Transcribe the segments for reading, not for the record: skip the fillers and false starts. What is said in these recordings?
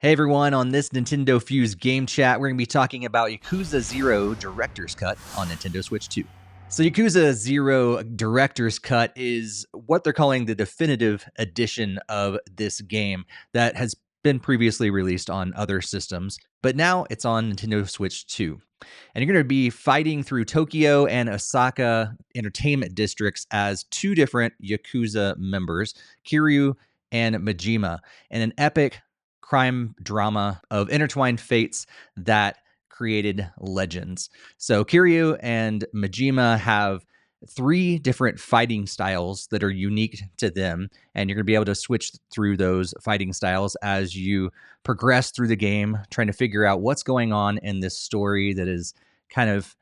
Hey everyone, on this NintendoFuse Game Chat, we're going to be talking about Yakuza 0 Director's Cut on Nintendo Switch 2. So, Yakuza 0 Director's Cut is what they're calling the definitive edition of this game that has been previously released on other systems, but now it's on Nintendo Switch 2. And you're going to be fighting through Tokyo and Osaka entertainment districts as two different Yakuza members, Kiryu and Majima, in an epic crime drama of intertwined fates that created legends. So Kiryu and Majima have three different fighting styles that are unique to them, and you're going to be able to switch through those fighting styles as you progress through the game, trying to figure out what's going on in this story that is kind of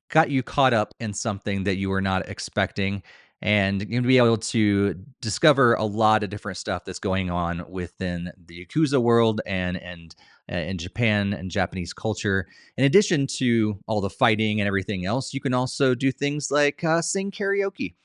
got you caught up in something that you were not expecting. And you're going to be able to discover a lot of different stuff that's going on within the Yakuza world and in Japan and Japanese culture. In addition to all the fighting and everything else, you can also do things like sing karaoke.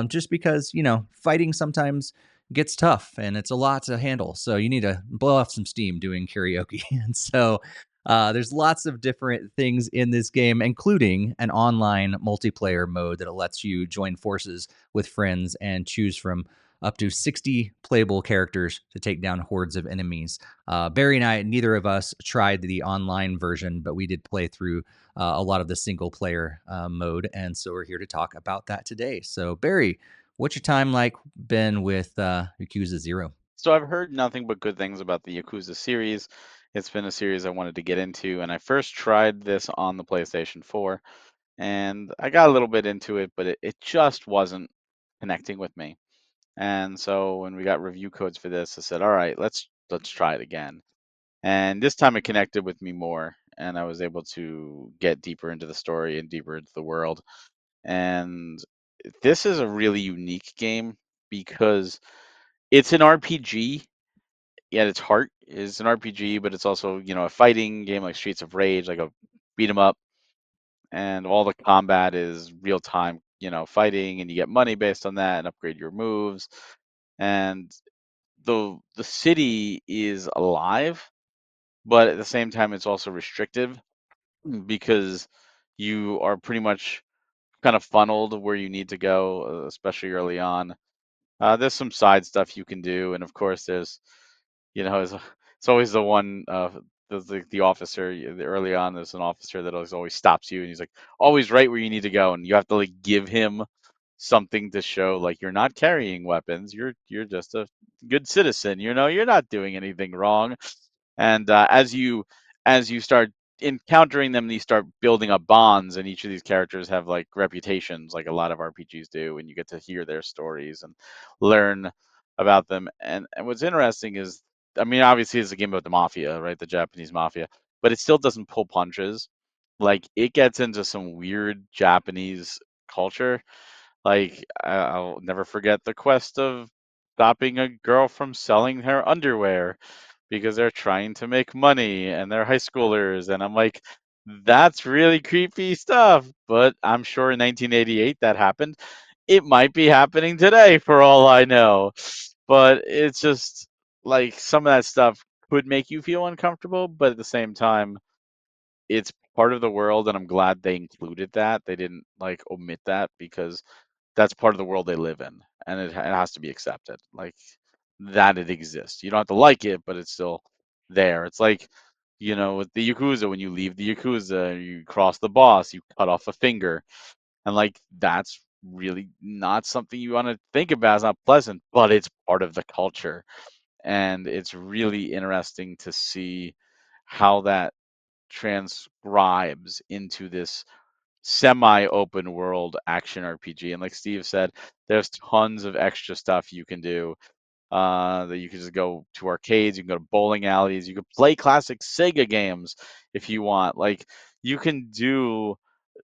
Just because, fighting sometimes gets tough and it's a lot to handle. So you need to blow off some steam doing karaoke. And so there's lots of different things in this game, including an online multiplayer mode that lets you join forces with friends and choose from up to 60 playable characters to take down hordes of enemies. Barry and I, neither of us tried the online version, but we did play through a lot of the single player mode. And so we're here to talk about that today. So, Barry, what's your time like been with Yakuza 0? So I've heard nothing but good things about the Yakuza series. It's been a series I wanted to get into, and I first tried this on the PlayStation 4, and I got a little bit into it, but it just wasn't connecting with me. And so when we got review codes for this, I said, "All right, let's try it again." And this time it connected with me more, and I was able to get deeper into the story and deeper into the world. And this is a really unique game because it's an RPG at its heart is an RPG, but it's also, a fighting game like Streets of Rage, like a beat 'em up, and all the combat is real time, fighting, and you get money based on that and upgrade your moves. And the city is alive, but at the same time it's also restrictive because you are pretty much kind of funneled where you need to go, especially early on. There's some side stuff you can do, and of course there's it's always the one, the officer early on. There's an officer that always stops you, and he's like, always right where you need to go, and you have to like give him something to show like you're not carrying weapons. You're just a good citizen. You're not doing anything wrong. And as you start encountering them, you start building up bonds, and each of these characters have like reputations, like a lot of RPGs do, and you get to hear their stories and learn about them. And what's interesting is, I mean, obviously it's a game about the mafia, right? The Japanese mafia, but it still doesn't pull punches. Like it gets into some weird Japanese culture. Like I'll never forget the quest of stopping a girl from selling her underwear because they're trying to make money and they're high schoolers. And I'm like, that's really creepy stuff. But I'm sure in 1988 that happened. It might be happening today for all I know. But it's just like some of that stuff could make you feel uncomfortable, but at the same time, it's part of the world, and I'm glad they included that. They didn't like omit that because that's part of the world they live in, and it has to be accepted. Like that it exists. You don't have to like it, but it's still there. It's like, with the Yakuza, when you leave the Yakuza, you cross the boss, you cut off a finger, and like that's really not something you want to think about. It's not pleasant, but it's part of the culture, and it's really interesting to see how that transcribes into this semi-open world action RPG. And like Steve said, there's tons of extra stuff you can do. That you can just go to arcades, you can go to bowling alleys, you can play classic Sega games if you want. Like you can do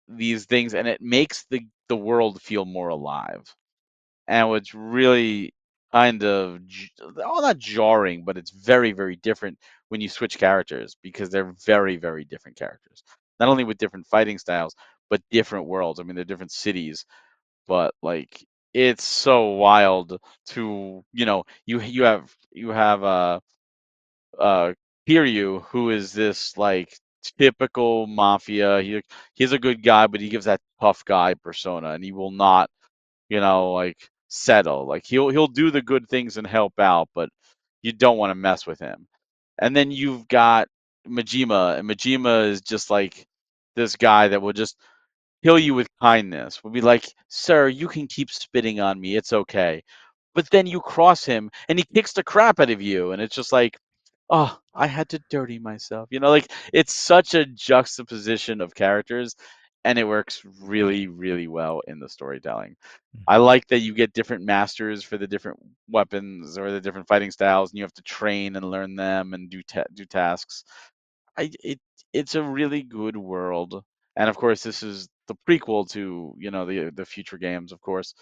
these things, and it makes the world feel more alive. And what's really kind of not jarring, but it's very, very different when you switch characters because they're very, very different characters. Not only with different fighting styles, but different worlds. I mean, they're different cities, but like it's so wild to you have Kiryu, who is this like typical mafia. He's a good guy, but he gives that tough guy persona, and he will not, like settle. Like he'll do the good things and help out, but you don't want to mess with him. And then you've got Majima, and Majima is just like this guy that will just heal you with kindness. Will be like, "Sir, you can keep spitting on me. It's okay." But then you cross him and he kicks the crap out of you, and it's just like, oh, I had to dirty myself. Like it's such a juxtaposition of characters, and it works really, really well in the storytelling. I like that you get different masters for the different weapons or the different fighting styles, and you have to train and learn them and do tasks. I it it's a really good world, and of course, this is the prequel to the future games, of course.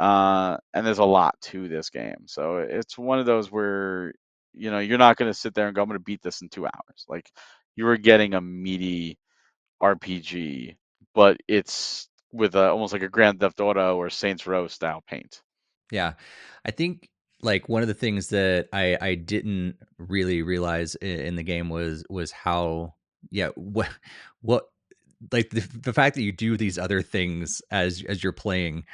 And there's a lot to this game, so it's one of those where you're not going to sit there and go, I'm going to beat this in 2 hours. Like you were getting a meaty RPG, but it's with almost like a Grand Theft Auto or Saints Row style paint. Yeah. I think like one of the things that I didn't really realize in the game was how yeah what like the fact that you do these other things as you're playing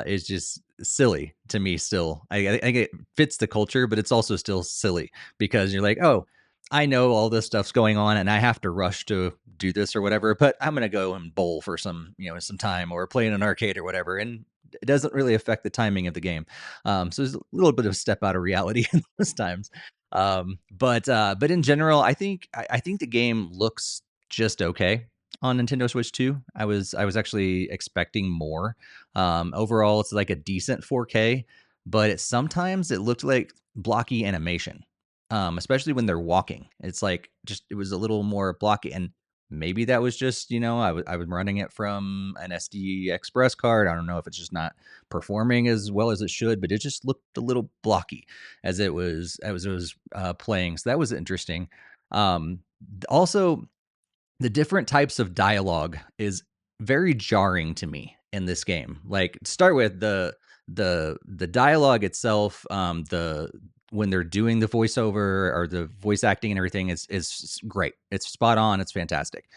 is just silly to me still. I think it fits the culture, but it's also still silly because you're like, oh, I know all this stuff's going on and I have to rush to do this or whatever, but I'm gonna go and bowl for some time or play in an arcade or whatever. And it doesn't really affect the timing of the game. So there's a little bit of step out of reality in those times. But in general, I think the game looks just okay on Nintendo Switch 2. I was actually expecting more. Overall, it's like a decent 4K, but sometimes it looked like blocky animation. Especially when they're walking. It's like just it was a little more blocky, and maybe that was just I was running it from an SD Express card. I don't know if it's just not performing as well as it should, but it just looked a little blocky as it was playing. So that was interesting. Um, Also, the different types of dialogue is very jarring to me in this game. Like start with the dialogue itself, the when they're doing the voiceover or the voice acting and everything is great. It's spot on. It's fantastic.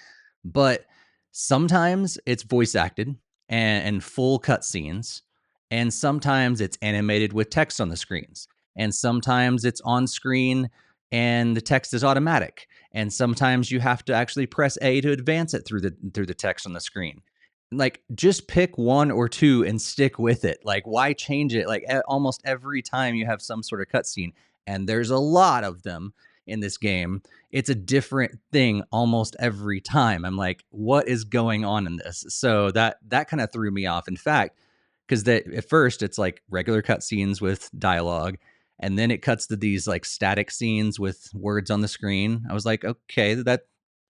But sometimes it's voice acted and full cutscenes, and sometimes it's animated with text on the screens, and sometimes it's on screen and the text is automatic, and sometimes you have to actually press A to advance it through the text on the screen. Like just pick one or two and stick with it. Like why change it? Like almost every time you have some sort of cutscene, and there's a lot of them in this game, it's a different thing almost every time. I'm like, what is going on in this? So that kind of threw me off. In fact, because at first it's like regular cutscenes with dialogue, and then it cuts to these like static scenes with words on the screen. I was like, okay, that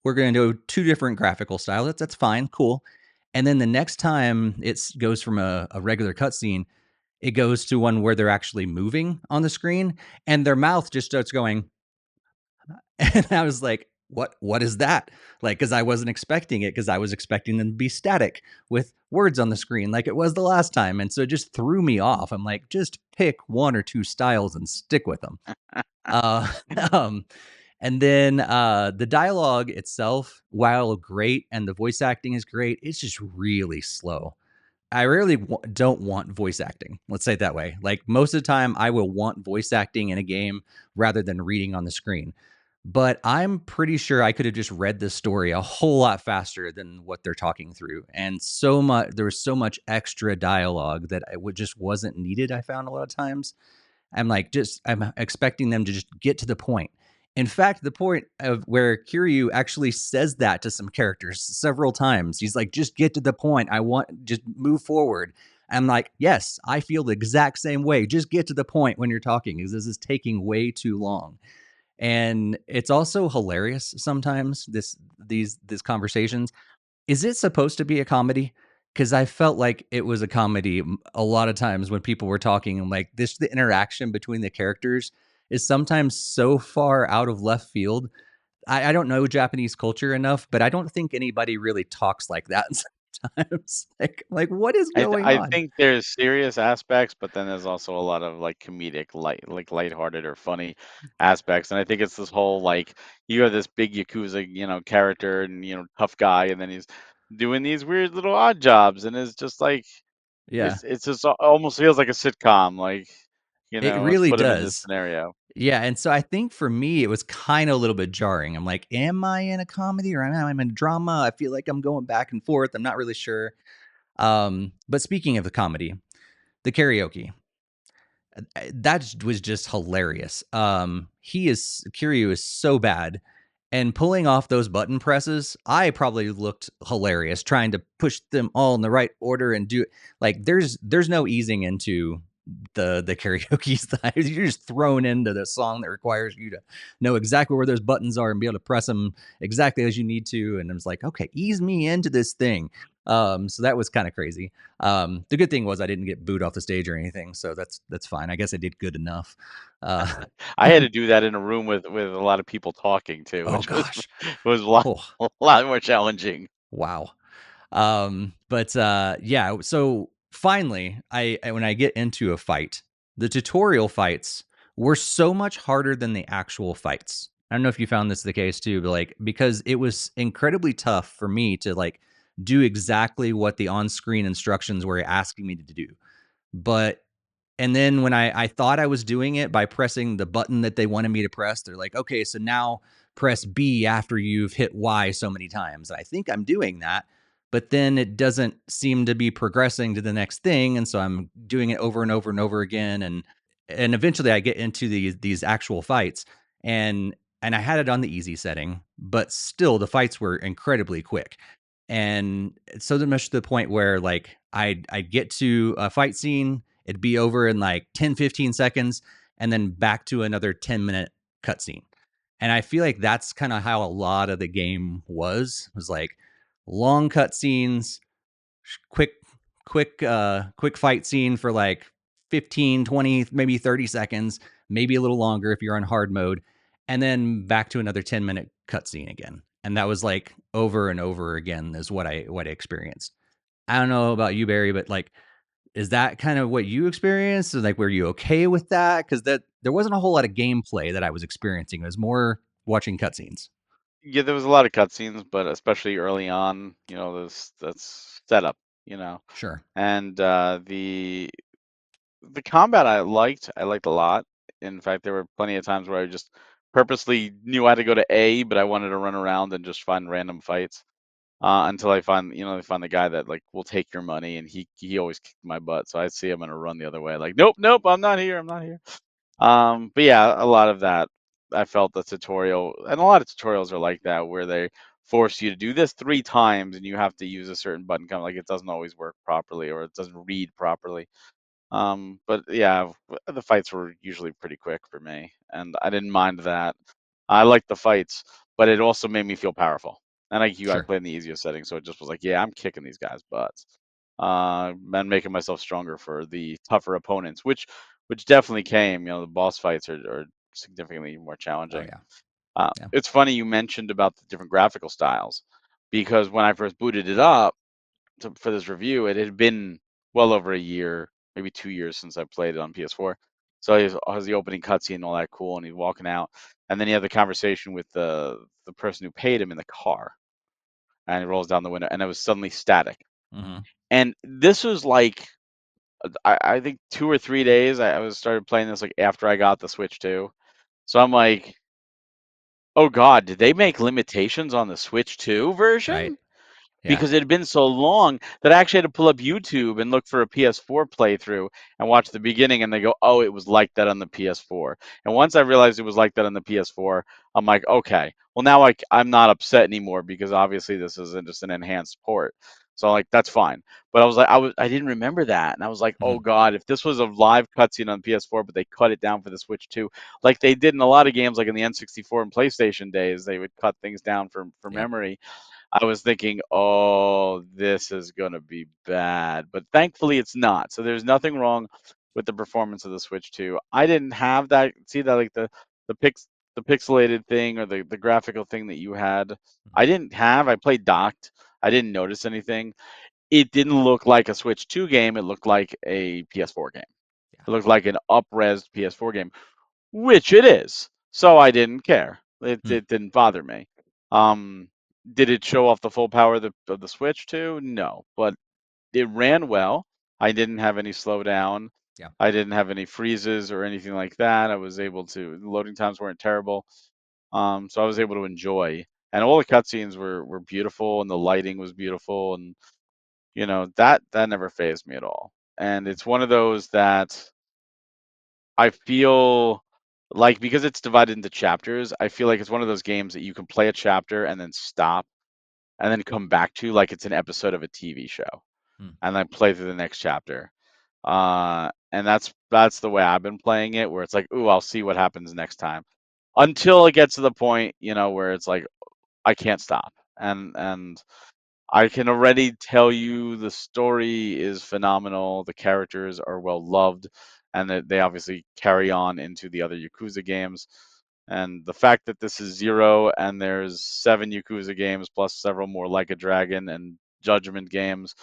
we're going to do two different graphical styles. That's fine, cool. And then the next time it goes from a regular cutscene, it goes to one where they're actually moving on the screen, and their mouth just starts going. And I was like, what is that? Like, because I wasn't expecting it, because I was expecting them to be static with words on the screen like it was the last time. And so it just threw me off. I'm like, just pick one or two styles and stick with them. Uh, um, and then the dialogue itself, while great and the voice acting is great, it's just really slow. I rarely don't want voice acting. Let's say it that way. Like most of the time, I will want voice acting in a game rather than reading on the screen. But I'm pretty sure I could have just read this story a whole lot faster than what they're talking through. And there was so much extra dialogue that it just wasn't needed. I found a lot of times. I'm expecting them to just get to the point. In fact, the point of where Kiryu actually says that to some characters several times. He's like, just get to the point. Just move forward. I'm like, yes, I feel the exact same way. Just get to the point when you're talking, because this is taking way too long. And it's also hilarious sometimes, these conversations. Is it supposed to be a comedy? Because I felt like it was a comedy a lot of times when people were talking, and like the interaction between the characters is sometimes so far out of left field. I don't know Japanese culture enough, but I don't think anybody really talks like that sometimes. Like what is going I on? think there's serious aspects, but then there's also a lot of like comedic, lighthearted or funny aspects. And I think it's this whole like you have this big Yakuza, character and tough guy, and then he's doing these weird little odd jobs, and it's just like Yeah, it's just almost feels like a sitcom. Like, it let's really put him in this does. scenario. Yeah, and so I think for me, it was kind of a little bit jarring. I'm like, am I in a comedy or am I in a drama? I feel like I'm going back and forth. I'm not really sure. But speaking of the comedy, the karaoke, that was just hilarious. Kiryu is so bad, and pulling off those button presses, I probably looked hilarious trying to push them all in the right order and do like there's no easing into the karaoke style. You're just thrown into the song that requires you to know exactly where those buttons are and be able to press them exactly as you need to. And I was like, okay, ease me into this thing. So that was kind of crazy. The good thing was I didn't get booed off the stage or anything, so that's fine. I guess I did good enough. Uh, I had to do that in a room with a lot of people talking too, oh which was gosh, was a lot oh a lot more challenging. wow. But yeah. So finally, when I get into a fight, the tutorial fights were so much harder than the actual fights. I don't know if you found this the case too, but like because it was incredibly tough for me to like do exactly what the on-screen instructions were asking me to do. But and then when I thought I was doing it by pressing the button that they wanted me to press, they're like, okay, so now press B after you've hit Y so many times. I think I'm doing that, but then it doesn't seem to be progressing to the next thing. And so I'm doing it over and over and over again. And eventually I get into these actual fights and I had it on the easy setting, but still the fights were incredibly quick. And so much to the point where like I'd get to a fight scene, it'd be over in like 10, 15 seconds, and then back to another 10-minute cutscene. And I feel like that's kind of how a lot of the game was like long cutscenes, quick, quick fight scene for like 15, 20, maybe 30 seconds, maybe a little longer if you're on hard mode, and then back to another 10-minute cutscene again. And that was like over and over again is what I experienced. I don't know about you, Barry, but like is that kind of what you experienced? Like, were you okay with that? Because that there wasn't a whole lot of gameplay that I was experiencing. It was more watching cutscenes. Yeah, there was a lot of cutscenes, but especially early on, that's setup, you know. Sure. And the combat I liked a lot. In fact, there were plenty of times where I just purposely knew I had to go to A, but I wanted to run around and just find random fights. Until I find the guy that like will take your money, and he always kicked my butt. So I see I'm gonna run the other way, like nope, nope, I'm not here, I'm not here. But yeah, a lot of that I felt the tutorial, and a lot of tutorials are like that, where they force you to do this 3 times, and you have to use a certain button, kind of like it doesn't always work properly or it doesn't read properly. But yeah, the fights were usually pretty quick for me, and I didn't mind that. I liked the fights, but it also made me feel powerful. And like you, I Sure. played in the easier setting, so it just was like, yeah, I'm kicking these guys' butts, and making myself stronger for the tougher opponents, which definitely came. The boss fights are significantly more Oh challenging. yeah. Yeah. It's funny you mentioned about the different graphical styles, because when I first booted it up for this review, it had been well over a year, maybe 2 years since I played it on PS4. So he has the opening cutscene and all that cool, and he's walking out, and then he had the conversation with the person who paid him in the car, and he rolls down the window, and it was suddenly static. Hmm. And this was like I think 2 or 3 days. I was started playing this like after I got the Switch too. So I'm like, oh God, did they make limitations on the Switch 2 Right. version? Yeah. Because it had been so long that I actually had to pull up YouTube and look for a PS4 playthrough and watch the beginning, and they go, "Oh, it was like that on the PS4." And once I realized it was like that on the PS4, I'm like, "Okay, well now I'm not upset anymore because obviously this isn't just an enhanced port." So like that's fine. But I didn't remember that, and I was like, "Oh Hmm. God, if this was a live cutscene on PS4, but they cut it down for the Switch too, like they did in a lot of games, like in the N64 and PlayStation days, they would cut things down for Yep. memory." I was thinking, "Oh, this is gonna be bad," but thankfully it's not. So there's nothing wrong with the performance of the Switch 2. I didn't have that. See that like the pix the pixelated thing or the graphical thing that you had. Mhm. I didn't have. I played docked. I didn't notice anything. It didn't look like a Switch 2 game. It looked like a PS4 game. Yeah. It looked like an up-res PS4 game, which it is. So I didn't care. Hmm. It didn't bother me. Um, did it show off the full power of the Switch 2? No, but it ran well. I didn't have any slowdown. Yeah. I didn't have any freezes or anything like that. I was able to, the loading times weren't terrible. So I was able to enjoy, and all the cutscenes were beautiful, and the lighting was beautiful, and that never fazed me at all. And it's one of those that I feel like, because it's divided into chapters, I feel like it's one of those games that you can play a chapter and then stop and then come back to like it's an episode of a TV show, Hmm. and then play through the next chapter. And that's the way I've been playing it, where it's like, ooh, I'll see what happens next time. Until it gets to the point, where it's like I can't stop. And I can already tell you the story is phenomenal. The characters are well loved, and that they obviously carry on into the other Yakuza games. And the fact that this is Zero and there's 7 Yakuza games plus several more Like a Dragon and Judgment games,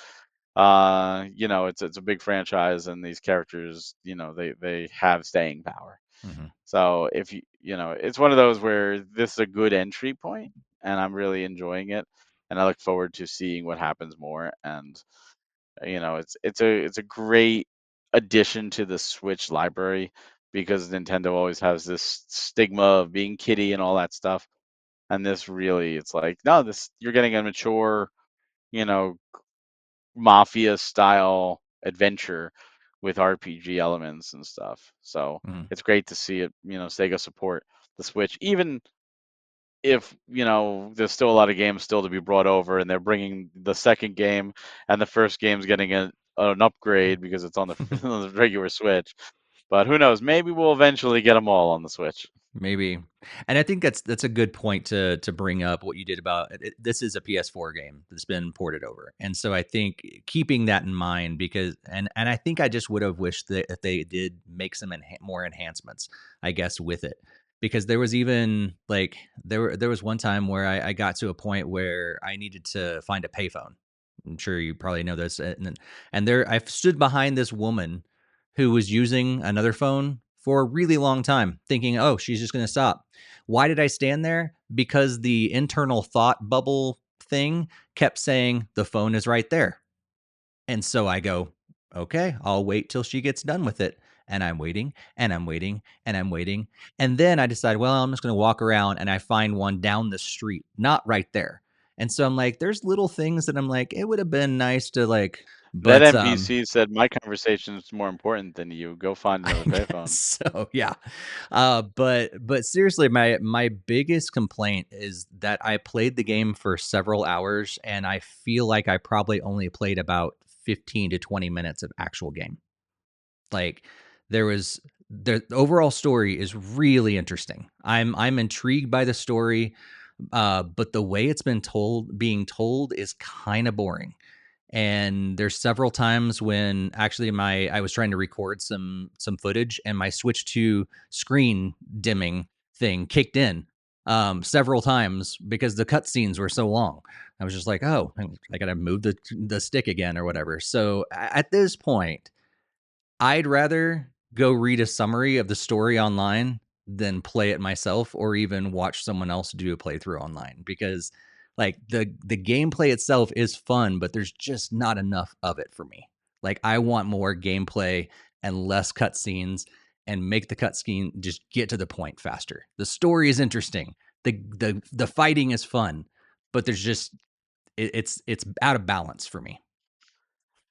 it's a big franchise, and these characters, they have staying power. Hmm. So if it's one of those where this is a good entry point, and I'm really enjoying it, and I look forward to seeing what happens more. And it's a great addition to the Switch library, because Nintendo always has this stigma of being kiddie and all that stuff. And this really, it's like, no, this you're getting a mature, you know, mafia style adventure with RPG elements and stuff. So Hmm. it's great to see it, Sega support the Switch, even if, there's still a lot of games still to be brought over, and they're bringing the second game, and the first game's getting an upgrade because it's on the, on the regular Switch. But who knows? Maybe we'll eventually get them all on the Switch. Maybe, and I think that's a good point to bring up what you did about it. This is a PS4 game that's been ported over, and so I think keeping that in mind, because and I think I just would have wished that if they did make some more enhancements, I guess, with it, because there was even like there was one time where I got to a point where I needed to find a payphone. I'm sure you probably know this, and there I stood behind this woman who was using another phone for a really long time, thinking, oh, she's just going to stop. Why did I stand there? Because the internal thought bubble thing kept saying, the phone is right there. And so I go, okay, I'll wait till she gets done with it. And I'm waiting and I'm waiting and I'm waiting. And then I decide, well, I'm just going to walk around, and I find one down the street, not right there. And so I'm like, there's little things that I'm like, it would have been nice to like, That but NPC said, "My conversation is more important than you. Go find I another guess payphone." so, yeah. But seriously, my biggest complaint is that I played the game for several hours, and I feel like I probably only played about 15 to 20 minutes of actual game. Like there was the overall story is really interesting. I'm intrigued by the story, but the way it's being told is kind of boring. And there's several times when actually my I was trying to record some footage, and my switch to screen dimming thing kicked in several times because the cutscenes were so long. I was just like, oh, I gotta move the stick again or whatever. So at this point, I'd rather go read a summary of the story online than play it myself, or even watch someone else do a playthrough online, because like the gameplay itself is fun, but there's just not enough of it for me. Like I want more gameplay and less cutscenes, and make the cutscene just get to the point faster. The story is interesting. The fighting is fun, but there's just it's out of balance for me.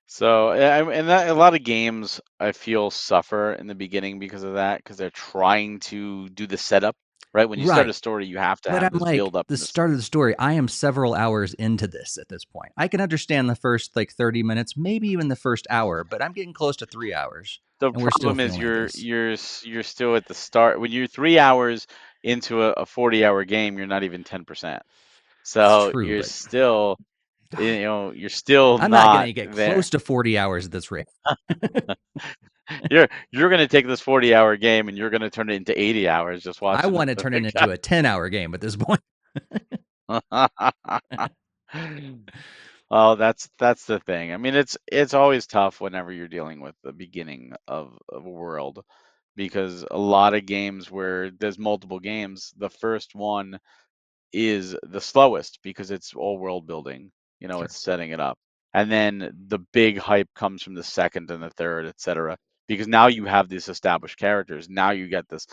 So, and that, a lot of games I feel suffer in the beginning because of that, because they're trying to do the setup, right? When you start Right. a story, you have to But have I'm this like, build up the and this. start of the story, I am several hours into this at this point. I can understand the first like 30 minutes, maybe even the first hour, but I'm getting close to 3 hours, The and we're still problem is feeling you're this. you're you're still at the start. When you're 3 hours into a 40-hour game, you're not even 10%. It's So true, you're but still, you're still I'm not going not to get there. close to 40 hours at this rate. You're gonna take this 40-hour game and you're gonna turn it into 80 hours just I watching want to turn it the into a 10-hour game at this point. guy. Well, that's the thing. I mean, it's always tough whenever you're dealing with the beginning of a world, because a lot of games where there's multiple games, the first one is the slowest because it's all world building. You know, Sure. it's setting it up. And then the big hype comes from the second and the third, etc. Because now you have these established characters. Now you get this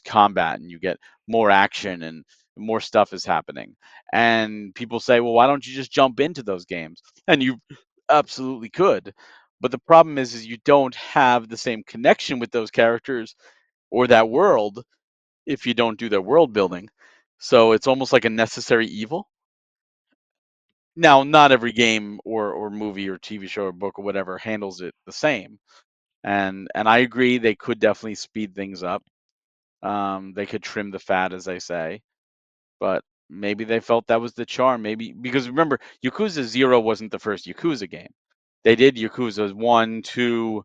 combat and you get more action and more stuff is happening. And people say, "Well, why don't you just jump into those games?" And you absolutely could. But the problem is you don't have the same connection with those characters or that world if you don't do their world building. So it's almost like a necessary evil. Now, not every game or movie or TV show or book or whatever handles it the same. And I agree they could definitely speed things up. They could trim the fat, as they say, but maybe they felt that was the charm. Maybe because remember, Yakuza Zero wasn't the first Yakuza game. They did Yakuza one, two,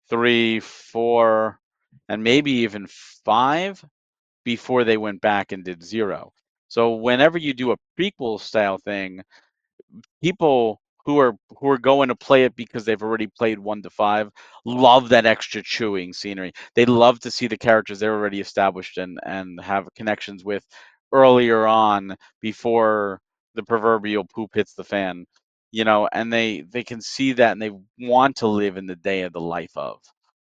three, four, and maybe even five before they went back and did Zero. So whenever you do a prequel style thing, people who are going to play it because they've already played 1 to 5 love that extra chewing scenery. They love to see the characters they're already established and have connections with earlier on before the proverbial poop hits the fan. And they can see that and they want to live in the day of the life of.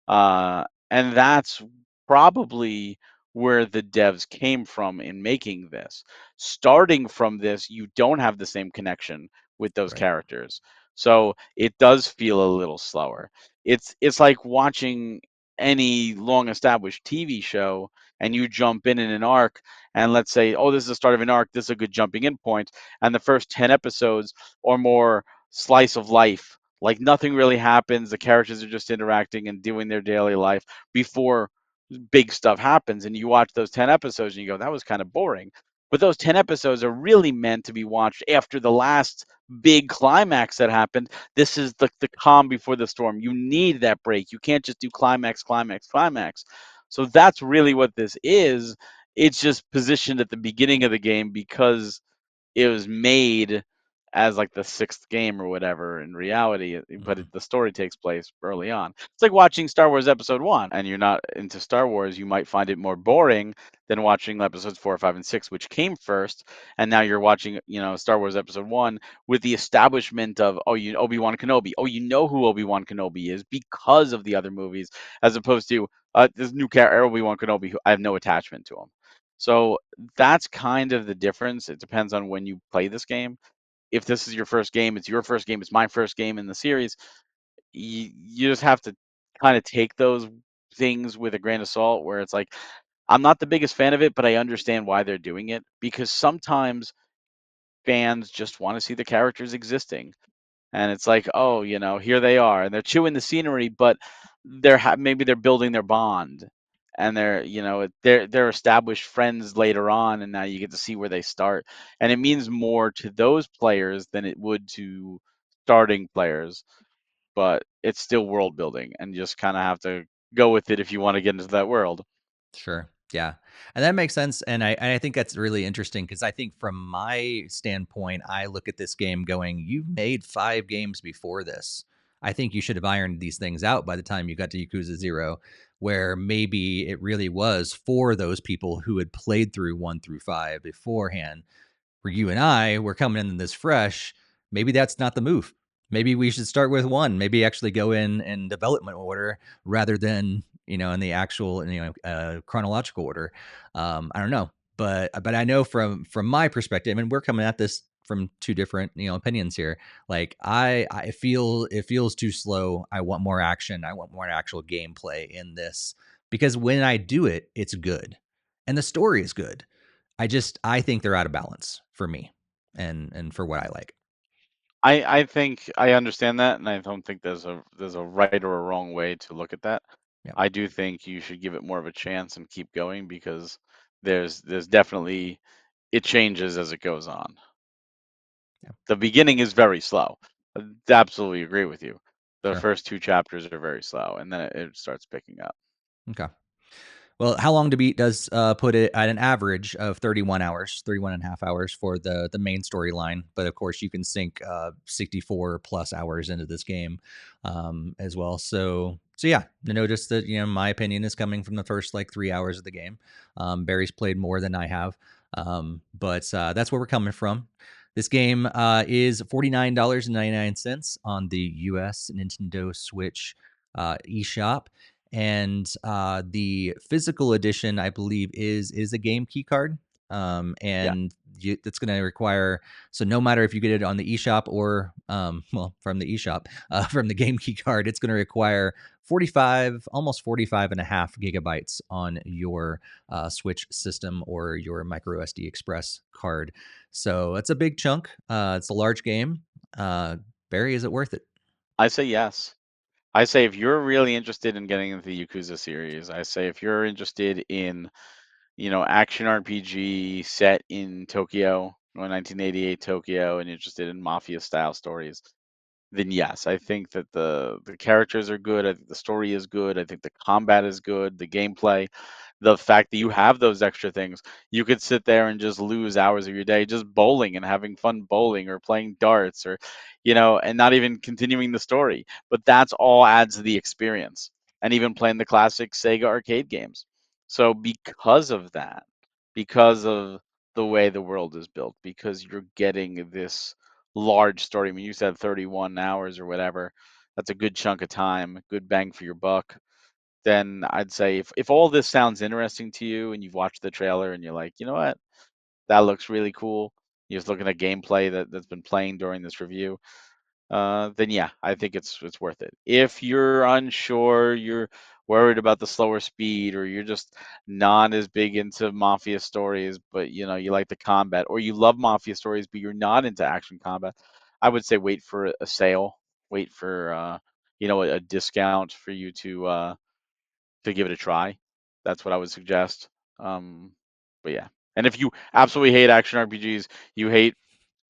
And that's probably where the devs came from in making this. Starting from this, you don't have the same connection with those Right. characters. So it does feel a little slower. It's like watching any long established TV show and you jump in an arc and let's say, oh, this is the start of an arc, this is a good jumping in point, and the first 10 episodes or more slice of life. Like nothing really happens. The characters are just interacting and doing their daily life before big stuff happens. And you watch those 10 episodes and you go, that was kind of boring. But those 10 episodes are really meant to be watched after the last big climax that happened. This is the calm before the storm. You need that break. You can't just do climax, climax, climax. So that's really what this is. It's just positioned at the beginning of the game because it was made as like the sixth game or whatever in reality, but Hmm. the story takes place early on. It's like watching Star Wars Episode 1, and you're not into Star Wars, you might find it more boring than watching episodes 4, 5, and 6, which came first, and now you're watching, Star Wars Episode 1 with the establishment of, oh, Obi-Wan Kenobi. Oh, you know who Obi-Wan Kenobi is because of the other movies, as opposed to this new character, Obi-Wan Kenobi, who I have no attachment to him. So that's kind of the difference. It depends on when you play this game. If this is your first game, it's your first game, it's my first game in the series. You just have to kind of take those things with a grain of salt, where it's like, I'm not the biggest fan of it, but I understand why they're doing it because sometimes fans just want to see the characters existing. And it's like, oh, here they are, and they're chewing the scenery, but maybe they're building their bond, and they're established friends later on, and now you get to see where they start, and it means more to those players than it would to starting players, but it's still world building, and you just kind of have to go with it if you want to get into that world. Sure. Yeah. And that makes sense. And I think that's really interesting because I think from my standpoint, I look at this game going, you've made 5 games before this. I think you should have ironed these things out by the time you got to Yakuza Zero, where maybe it really was for those people who had played through 1 through 5 beforehand. For you and I, we're coming in this fresh. Maybe that's not the move. Maybe we should start with 1. Maybe actually go in development order rather than in the actual chronological order. I don't know, but I know from my perspective, and we're coming at this from 2 different opinions here. Like I feel it feels too slow. I want more action. I want more actual gameplay in this because when I do it, it's good, and the story is good. I think they're out of balance for me and for what I like. I think I understand that, and I don't think there's a right or a wrong way to look at that. Yeah. I do think you should give it more of a chance and keep going because there's definitely it changes as it goes on. Yeah. The beginning is very slow. I absolutely agree with you. The Sure. first 2 chapters are very slow, and then it starts picking up. Okay. Well, How Long to Beat does put it at an average of 31 hours, 31 and a half hours for the main storyline. But of course, you can sink 64 plus hours into this game as well. So yeah, notice that my opinion is coming from the first like 3 hours of the game. Barry's played more than I have, but that's where we're coming from. This game is $49.99 on the US Nintendo Switch eShop, and the physical edition, I believe, is a game key card, Yeah. and that's going to require. So no matter if you get it on the eShop or well, from the eShop, from the game key card, it's going to require 45, almost 45 and a half gigabytes on your Switch system or your micro SD Express card. So it's a big chunk. It's a large game. Barry, is it worth it? I say yes. I say if you're really interested in getting into the Yakuza series, I say if you're interested in, action RPG set in Tokyo or 1988 Tokyo and interested in mafia style stories, then yes, I think that the characters are good. I think the story is good. I think the combat is good. The gameplay, the fact that you have those extra things, you could sit there and just lose hours of your day just bowling and having fun bowling or playing darts or, and not even continuing the story. But that's all adds to the experience. And even playing the classic Sega arcade games. So because of that, because of the way the world is built, because you're getting this large story. I mean, you said 31 hours or whatever. That's a good chunk of time, good bang for your buck. Then I'd say if all this sounds interesting to you and you've watched the trailer and you're like, you know what, that looks really cool. You're just looking at gameplay that's been playing during this review, then yeah, I think it's worth it. If you're unsure, you're worried about the slower speed, or you're just not as big into mafia stories, but you like the combat, or you love mafia stories but you're not into action combat, I would say wait for a sale, wait for a discount for you to give it a try. That's what I would suggest. Um, but yeah, and if you absolutely hate action RPGs, you hate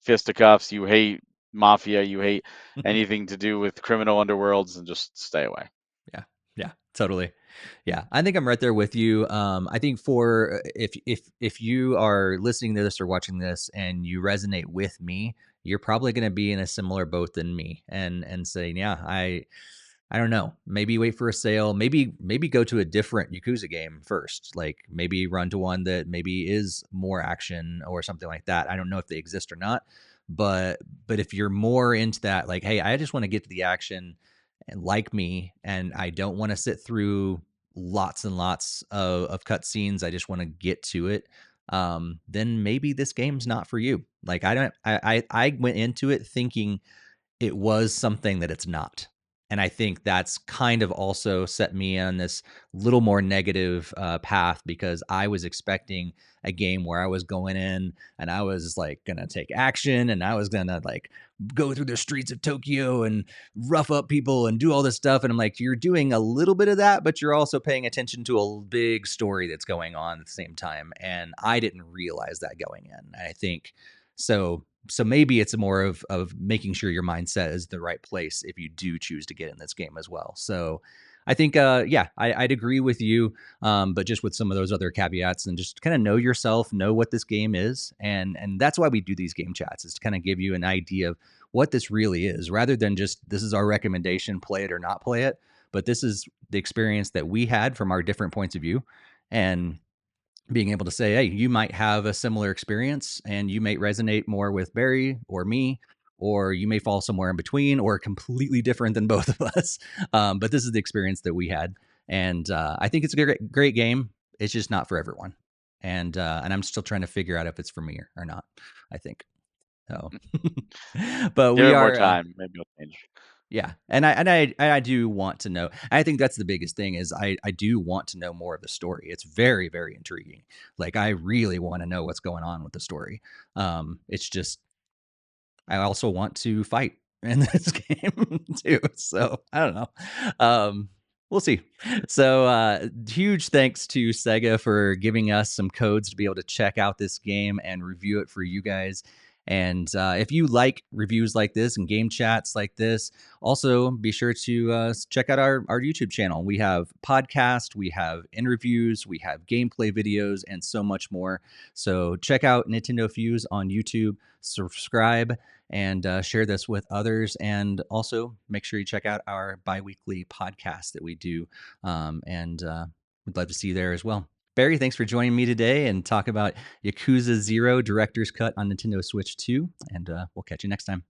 fisticuffs, you hate mafia, you hate anything to do with criminal underworlds, and just stay away. Yeah, yeah, totally. Yeah, I think I'm right there with you. I think for if you are listening to this or watching this and you resonate with me, you're probably going to be in a similar boat than me, and saying, yeah, I don't know. Maybe wait for a sale. Maybe go to a different Yakuza game first. Like maybe run to one that maybe is more action or something like that. I don't know if they exist or not, but if you're more into that, like, hey, I just want to get to the action, and like me, and I don't want to sit through lots and lots of cutscenes. I just want to get to it. Then maybe this game's not for you. Like I don't. I went into it thinking it was something that it's not. And I think that's kind of also set me on this little more negative path, because I was expecting a game where I was going in and I was like going to take action and I was going to like go through the streets of Tokyo and rough up people and do all this stuff. And I'm like, you're doing a little bit of that, but you're also paying attention to a big story that's going on at the same time. And I didn't realize that going in. I think so maybe it's more of making sure your mindset is the right place if you do choose to get in this game as well. So I think yeah, I'd agree with you, but just with some of those other caveats, and just kind of know yourself, know what this game is, and that's why we do these game chats, is to kind of give you an idea of what this really is, rather than just this is our recommendation, play it or not play it. But this is the experience that we had from our different points of view, and being able to say, hey, you might have a similar experience and you may resonate more with Barry or me, or you may fall somewhere in between or completely different than both of us. But this is the experience that we had. And I think it's a great game. It's just not for everyone. And I'm still trying to figure out if it's for me or not, I think. So, but Give we it more are, time, maybe it'll change. yeah, and I do want to know. I think that's the biggest thing, is I do want to know more of the story. It's very, very intriguing. Like I really want to know what's going on with the story. It's just I also want to fight in this game too. So I don't know. We'll see. So huge thanks to Sega for giving us some codes to be able to check out this game and review it for you guys. And if you like reviews like this and game chats like this, also be sure to check out our YouTube channel. We have podcasts, we have interviews, we have gameplay videos, and so much more. So check out Nintendo Fuse on YouTube, subscribe, and share this with others. And also make sure you check out our bi-weekly podcast that we do. And we'd love to see you there as well. Barry, thanks for joining me today and talk about Yakuza 0 Director's Cut on Nintendo Switch 2. And we'll catch you next time.